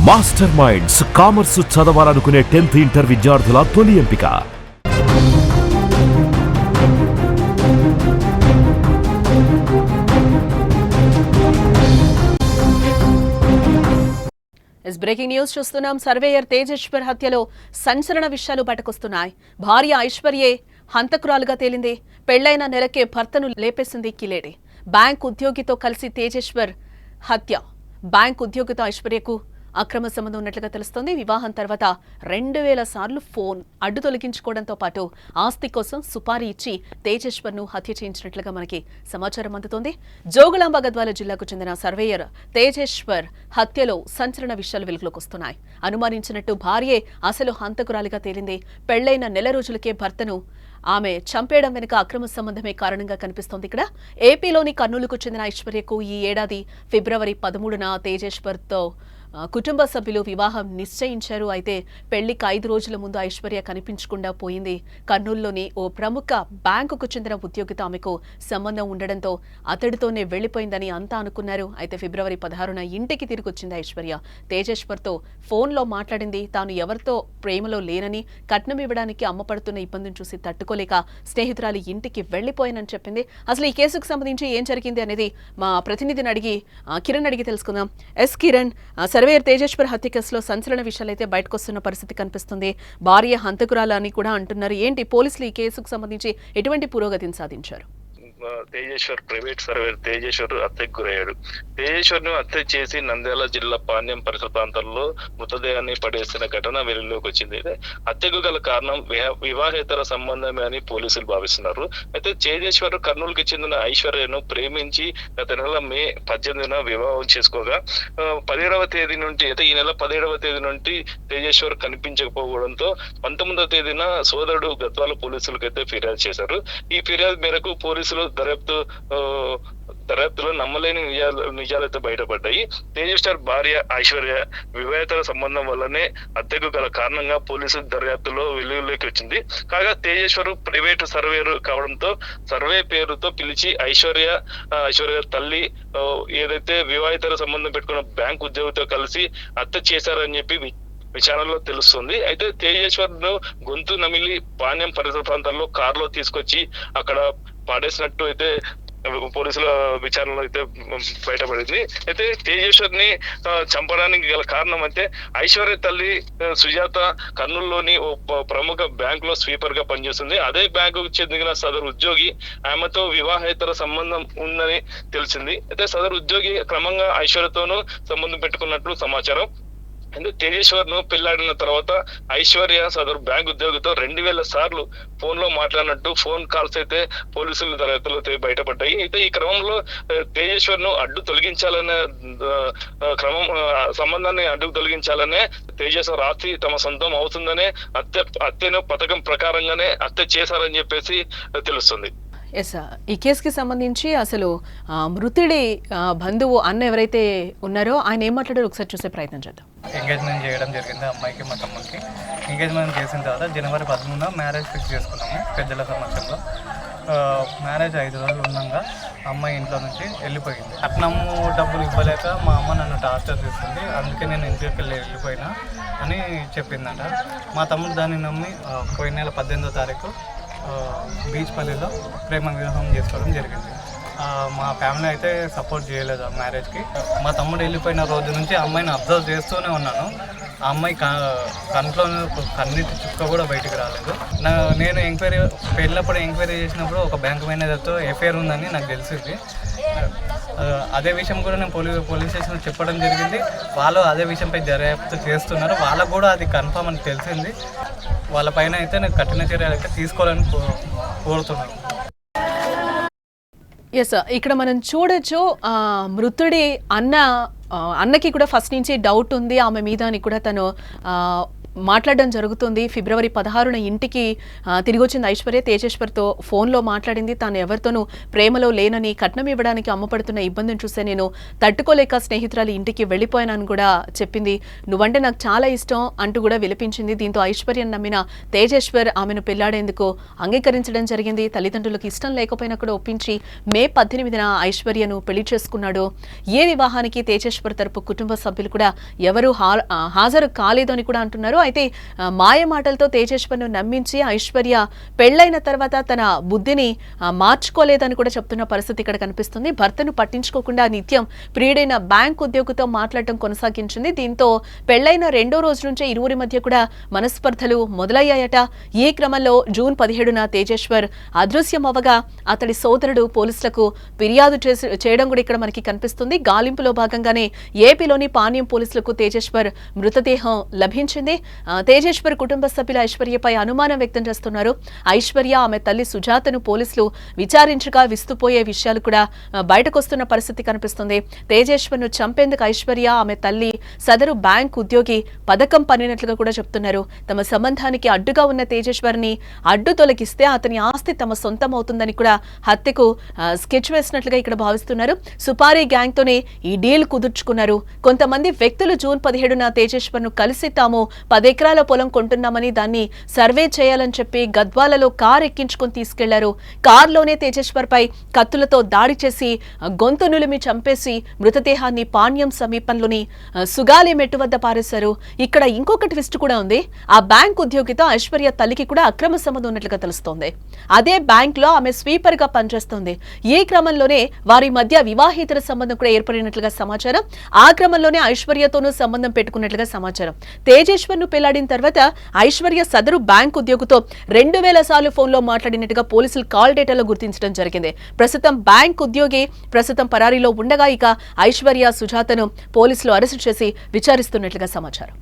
Master minds commerce చదవాలనుకునే 10th inter విద్యార్థుల తొలి ఎంపిక. బ్రేకింగ్ న్యూస్ చూస్తున్నాం. సర్వేయర్ తేజేశ్వర్ హత్యలో సంచలన విషయాలు బయటకొస్తున్నాయి. భార్య ఐశ్వర్యే హంతకురాలుగా తేలింది. పెళ్లైన నెలకే భర్తను లేపేసింది కిలేడి. బ్యాంక్ ఉద్యోగితో కలిసి తేజేశ్వర్ హత్య. బ్యాంక్ ఉద్యోగితో ఐశ్వర్యకు అక్రమ సంబంధం ఉన్నట్లుగా తెలుస్తోంది. వివాహం తర్వాత 2000 సార్లు ఫోన్ అడ్డు తొలగించుకోవడంతో పాటు ఆస్తి కోసం సుపారీ ఇచ్చి తేజేశ్వర్ను హత్య చేయించినట్లుగా మనకి సమాచారం అందుతోంది. జోగులాంబ గద్వాల జిల్లాకు చెందిన సర్వేయర్ తేజేశ్వర్ హత్యలో సంచలన విషయాలు వెలుగులోకి వస్తున్నాయి. అనుమానించినట్టు భార్యే అసలు హంతకురాలిగా తేలింది. పెళ్లైన నెల రోజులకే భర్తను ఆమె చంపేయడం వెనుక అక్రమ సంబంధమే కారణంగా కనిపిస్తోంది. ఇక్కడ ఏపీలోని కర్నూలుకు చెందిన ఐశ్వర్యకు ఈ ఏడాది ఫిబ్రవరి 13న తేజేశ్వర్తో కుటుంబ సభ్యులు వివాహం నిశ్చయించారు. అయితే పెళ్లికి 5 రోజుల ముందు ఐశ్వర్య కనిపించకుండా పోయింది. కర్నూలులోని ఓ ప్రముఖ బ్యాంకుకు చెందిన ఉద్యోగితో ఆమెకు సంబంధం ఉండడంతో అతడితోనే వెళ్లిపోయిందని అంతా అనుకున్నారు. అయితే ఫిబ్రవరి 16న ఇంటికి తిరిగి వచ్చింది ఐశ్వర్య. తేజేశ్వర్తో ఫోన్లో మాట్లాడింది. తాను ఎవరితో ప్రేమలో లేనని, కట్నం ఇవ్వడానికి అమ్మ పడుతున్న ఇబ్బందిని చూసి తట్టుకోలేక స్నేహితురాలి ఇంటికి వెళ్లిపోయానని చెప్పింది. అసలు ఈ కేసుకు సంబంధించి ఏం జరిగింది అనేది మా ప్రతినిధిని అడిగి కిరణ్ అడిగి తెలుసుకుందాం. ఎస్ కిరణ్, సర్వేయర్ తేజేశ్వర్ హత్య కేసులో సంచలన విషయాలైతే బయటకొస్తున్న పరిస్థితి కనిపిస్తుంది. భార్య హంతకురాలు అని కూడా అంటున్నారు. ఏంటి పోలీసులు ఈ కేసుకు సంబంధించి ఎటువంటి పురోగతిని సాధించారు? తేజేశ్వర్ ప్రైవేట్ సర్వేయర్ తేజేశ్వర్ హత్యకు గురయ్యాడు. తేజేశ్వర్ ను హత్య చేసి నంద్యాల జిల్లా పాణ్యం పరిసర ప్రాంతాల్లో మృతదేహాన్ని పడేసిన ఘటన వెలుగులోకి వచ్చింది. అయితే హత్యకు గల కారణం వివాహేతర సంబంధమే అని పోలీసులు భావిస్తున్నారు. అయితే తేజేశ్వర్ కర్నూలుకి చెందిన ఐశ్వర్యను ప్రేమించి గత నెల మే 18న వివాహం చేసుకోగా 17వ తేదీ నుండి అయితే ఈ నెల 17వ తేదీ నుండి తేజేశ్వర్ కనిపించకపోవడంతో 19వ తేదీన సోదరుడు గద్వాల పోలీసులకు అయితే ఫిర్యాదు చేశారు. ఈ ఫిర్యాదు మేరకు పోలీసులు దర్యాప్తులో నమ్మలేని నిజాలైతే బయటపడ్డాయి. తేజేశ్వర్ భార్య ఐశ్వర్య వివాహేతర సంబంధం వల్లనే హత్యకు గల కారణంగా పోలీసుల దర్యాప్తులో వెలుగులోకి వచ్చింది. కాగా తేజేశ్వర్ ప్రైవేటు సర్వేయర్ కావడంతో సర్వే పేరుతో పిలిచి ఐశ్వర్య తల్లి ఏదైతే వివాహేతర సంబంధం పెట్టుకున్న బ్యాంక్ ఉద్యోగితో కలిసి హత్య చేశారని చెప్పి విచారణలో తెలుస్తుంది. అయితే తేజేశ్వర్ ను గొంతు నమిలి పాణ్యం పరిసర ప్రాంతాల్లో కారులో తీసుకొచ్చి అక్కడ పాడేసినట్టు అయితే పోలీసుల విచారణలో అయితే బయటపడింది. అయితే తేజేశ్వర్ ని చంపడానికి గల కారణం అయితే ఐశ్వర్య తల్లి సుజాత కర్నూలులోని ఓ ప్రముఖ బ్యాంక్ లో స్వీపర్ గా పనిచేస్తుంది. అదే బ్యాంకు చెందిన సదరు ఉద్యోగి ఆమెతో వివాహేతర సంబంధం ఉందని తెలిసింది. అయితే సదరు ఉద్యోగి క్రమంగా ఐశ్వర్యతోనూ సంబంధం పెట్టుకున్నట్లు సమాచారం. తేజేశ్వర్ ను పెళ్లాడిన తర్వాత ఐశ్వర్య సదరు బ్యాంక్ ఉద్యోగితో 2000 సార్లు ఫోన్ లో మాట్లాడినట్టు ఫోన్ కాల్స్ అయితే పోలీసుల దర్యాప్తులో బయటపడ్డాయి. అయితే ఈ క్రమంలో తేజేశ్వర్ ను అడ్డు తొలగించాలనే సంబంధాన్ని అడ్డు తొలగించాలనే తేజేశ్వర్ ఆస్తి తమ సొంతం అవుతుందనే హత్యను పథకం ప్రకారంగానే హత్య చేశారని చెప్పేసి తెలుస్తుంది. ఎస్, ఈ కేసుకి సంబంధించి అసలు మృతుడి బంధువు అన్న ఎవరైతే ఉన్నారో ఆయన ఏం మాట్లాడారో ఒకసారి చూసే ప్రయత్నం చేద్దాం. ఎంగేజ్మెంట్ చేయడం జరిగింది అమ్మాయికి మా తమ్ముడికి. ఎంగేజ్మెంట్ చేసిన తర్వాత జనవరి 13న మ్యారేజ్ ఫిక్స్ చేసుకున్నాము పెద్దల సమక్షంలో. మ్యారేజ్ 5 రోజులు ఉన్నాక అమ్మాయి ఇంట్లో నుంచి వెళ్ళిపోయింది. కట్నము డబ్బులు ఇవ్వలేక మా అమ్మ నన్ను టార్చర్ చేస్తుంది, అందుకే నేను ఇంటికి వెళ్ళిపోయినా అని చెప్పిందంట. మా తమ్ముడు దాన్ని నమ్మి పోయిన నెల 18వ తారీఖు బీచ్పల్లిలో ప్రేమ వివాహం చేసుకోవడం జరిగింది. మా ఫ్యామిలీ అయితే సపోర్ట్ చేయలేదు ఆ మ్యారేజ్కి. మా తమ్ముడు వెళ్ళిపోయిన రోజు నుంచి అమ్మాయిని అబ్జర్వ్ చేస్తూనే ఉన్నాను. ఆ అమ్మాయి కంట్లో కన్నీటి చుక్క కూడా బయటికి రాలేదు. నేను పెళ్ళప్పుడు ఎంక్వైరీ చేసినప్పుడు ఒక బ్యాంక్ మేనేజర్తో ఎఫ్ఐఆర్ ఉందని నాకు తెలిసింది. అదే విషయం కూడా నేను పోలీస్ స్టేషన్లో చెప్పడం జరిగింది. వాళ్ళు అదే విషయంపై దర్యాప్తు చేస్తున్నారు. వాళ్ళకు కూడా అది కన్ఫర్మ్ అని తెలిసింది. వాళ్ళపైన అయితే నేను కఠిన చర్యలు అయితే తీసుకోవాలని కోరుతున్నాను. ఎస్, ఇక్కడ మనం చూడొచ్చు అన్నకి కూడా ఫస్ట్ నుంచి డౌట్ ఉంది ఆమె మీద అని కూడా తను మాట్లాడడం జరుగుతుంది. ఫిబ్రవరి 16న ఇంటికి తిరిగి వచ్చింది ఐశ్వర్య. తేజేశ్వర్తో ఫోన్లో మాట్లాడింది. తాను ఎవరితోనూ ప్రేమలో లేనని, కట్నం ఇవ్వడానికి అమ్మపడుతున్న ఇబ్బందిని చూస్తే నేను తట్టుకోలేక స్నేహితురాలు ఇంటికి వెళ్ళిపోయానని కూడా చెప్పింది. నువ్వంటే నాకు చాలా ఇష్టం అంటూ కూడా విలపించింది. దీంతో ఐశ్వర్యను నమ్మిన తేజేశ్వర్ ఆమెను పెళ్లాడేందుకు అంగీకరించడం జరిగింది. తల్లిదండ్రులకు ఇష్టం లేకపోయినా కూడా ఒప్పించి మే 18న ఐశ్వర్యను పెళ్లి చేసుకున్నాడు. ఏ వివాహానికి తేజేశ్వర్ తరపు కుటుంబ సభ్యులు కూడా ఎవరూ హాజరు కాలేదు అని కూడా అంటున్నారు. అయితే మాయ మాటలతో తేజేశ్వర్ను నమ్మించి ఐశ్వర్య పెళ్లైన తర్వాత తన బుద్ధిని మార్చుకోలేదని కూడా చెప్తున్న పరిస్థితి ఇక్కడ కనిపిస్తుంది. భర్తను పట్టించుకోకుండా నిత్యం ప్రియుడైన బ్యాంక్ ఉద్యోగితో మాట్లాడటం కొనసాగించింది. దీంతో పెళ్లైన 2వ రోజు నుంచే ఇరువురి మధ్య కూడా మనస్పర్ధలు మొదలయ్యాయట. ఈ క్రమంలో జూన్ 17న తేజేశ్వర్ అదృశ్యమవగా అతడి సోదరుడు పోలీసులకు ఫిర్యాదు చేయడం కూడా ఇక్కడ మనకి కనిపిస్తుంది. గాలింపులో భాగంగానే ఏపీలోని పాణ్యం పోలీసులకు తేజేశ్వర్ మృతదేహం లభించింది. తేజేశ్వర్ కుటుంబ సభ్యులు ఐశ్వర్యపై అనుమానం వ్యక్తం చేస్తున్నారు. ఐశ్వర్య ఆమె తల్లి సుజాతను పోలీసులు విచారించగా విస్తుపోయే విషయాలు కూడా బయటకొస్తున్న పరిస్థితి కనిపిస్తుంది. తేజేశ్వర్ను చంపేందుకు ఐశ్వర్య ఆమె తల్లి సదరు బ్యాంక్ ఉద్యోగి పథకం పన్నినట్లుగా కూడా చెప్తున్నారు. తమ సంబంధానికి అడ్డుగా ఉన్న తేజేశ్వర్ని అడ్డు తొలగిస్తే అతని ఆస్తి తమ సొంతం అవుతుందని కూడా హత్యకు స్కెచ్ వేసినట్లుగా ఇక్కడ భావిస్తున్నారు. సుపారీ గ్యాంగ్ తోనే ఈ డీల్ కుదుర్చుకున్నారు. కొంతమంది వ్యక్తులు జూన్ 17న తేజేశ్వర్ను కలిసి తాము 10 ఎకరాల పొలం కొంటున్నామని దాన్ని సర్వే చేయాలని చెప్పి గద్వాలలో కార్ ఎక్కించుకుని తీసుకెళ్లారు. కార్లోనే తేజేశ్వర్ పై కత్తులతో దాడి చేసి గొంతు నులిమి చంపేసి మృతదేహాన్ని పాణ్యం సమీపంలోని సుగాలి మెట్టు వద్ద పారేశారు. ఇక్కడ ఇంకొక ట్విస్ట్ కూడా ఉంది. ఆ బ్యాంక్ ఉద్యోగితో ఐశ్వర్య తల్లికి కూడా అక్రమ సంబంధం ఉన్నట్లుగా తెలుస్తోంది. అదే బ్యాంక్ లో ఆమె స్వీపర్ గా పనిచేస్తోంది. ఈ క్రమంలోనే వారి మధ్య వివాహేతర సంబంధం కూడా ఏర్పడినట్లుగా సమాచారం. ఆ క్రమంలోనే ఐశ్వర్యతోనూ సంబంధం పెట్టుకున్నట్లుగా సమాచారం. తేజేశ్వర్ను పెళ్లాడిన తర్వాత ఐశ్వర్య సదరు బ్యాంక్ ఉద్యోగితో 2000 సార్లు ఫోన్లో మాట్లాడినట్టుగా పోలీసులు కాల్ డేటాలో గుర్తించడం జరిగింది. ప్రస్తుతం బ్యాంక్ ఉద్యోగి పరారీలో ఉండగా ఇక ఐశ్వర్య సుజాతను పోలీసులు అరెస్టు చేసి విచారిస్తున్నట్లుగా సమాచారం.